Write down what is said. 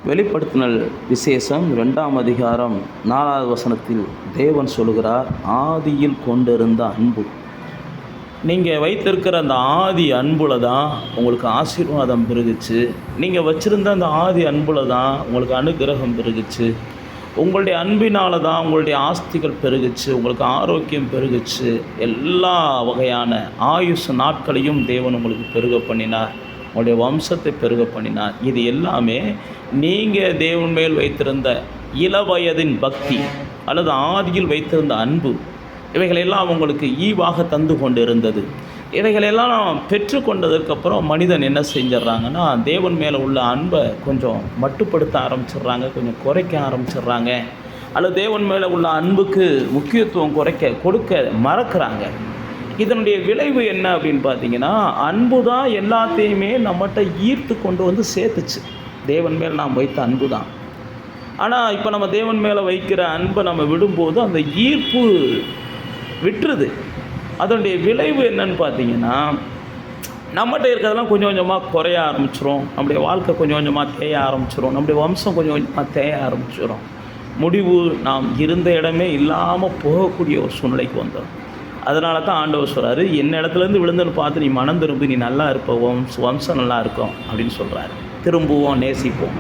வெளிப்படுத்தினல் விசேஷம் 2ஆம் அதிகாரம் 4வது வசனத்தில் தேவன் சொல்கிறார், ஆதியில் கொண்டிருந்த அன்பு. நீங்கள் வைத்திருக்கிற அந்த ஆதி அன்புல தான் உங்களுக்கு ஆசீர்வாதம் பெருகுச்சு. நீங்கள் வச்சுருந்த அந்த ஆதி அன்புல தான் உங்களுக்கு அனுகிரகம் பெருகுச்சு. உங்களுடைய அன்பினால தான் உங்களுடைய ஆஸ்திகள் பெருகுச்சு, உங்களுக்கு ஆரோக்கியம் பெருகுச்சு. எல்லா வகையான ஆயுசு நாட்களையும் தேவன் உங்களுக்கு பெருக பண்ணினார், உங்களுடைய வம்சத்தை பெருக பண்ணினார். இது எல்லாமே நீங்கள் தேவன் மேல் வைத்திருந்த இளவயதின் பக்தி அல்லது ஆதியில் வைத்திருந்த அன்பு, இவைகளெல்லாம் உங்களுக்கு ஈவாக தந்து கொண்டு இருந்தது. இவைகளெல்லாம் பெற்றுக்கொண்டதுக்கப்புறம் மனிதன் என்ன செஞ்சிட்றாங்கன்னா, தேவன் மேலே உள்ள அன்பை கொஞ்சம் மட்டுப்படுத்த ஆரம்பிச்சிடுறாங்க, கொஞ்சம் குறைக்க ஆரம்பிச்சிடுறாங்க, அல்லது தேவன் மேலே உள்ள அன்புக்கு முக்கியத்துவம் கொடுக்க மறக்கிறாங்க. இதனுடைய விளைவு என்ன அப்படின்னு பார்த்தீங்கன்னா, அன்பு தான் எல்லாத்தையுமே நம்மகிட்ட ஈர்த்து கொண்டு வந்து சேர்த்துச்சு. தேவன் மேல் நாம் வைத்த அன்பு தான். ஆனால் இப்போ நம்ம தேவன் மேலே வைக்கிற அன்பை நம்ம விடும்போது அந்த ஈர்ப்பு விட்டுருது. அதனுடைய விளைவு என்னன்னு பார்த்தீங்கன்னா, நம்மகிட்ட இருக்கிறதெல்லாம் கொஞ்சம் கொஞ்சமாக குறைய ஆரம்பிச்சிடும். நம்முடைய வாழ்க்கை கொஞ்சம் கொஞ்சமாக தேய ஆரம்பிச்சிடும். நம்முடைய வம்சம் கொஞ்சம் கொஞ்சமாக தேய ஆரம்பிச்சிடும். முடிவு நாம் இருந்த இடமே இல்லாமல் போகக்கூடிய ஒரு சூழ்நிலைக்கு வந்துடும். அதனால தான் ஆண்டவர் சொல்கிறாரு, என்ன இடத்துலேருந்து விழுந்துன்னு பார்த்து நீ மனம் திரும்பி, நீ நல்லா இருப்ப, வம்சம் நல்லா இருக்கும் அப்படின்னு சொல்கிறாரு. திரும்புவோம், நேசிப்போம்.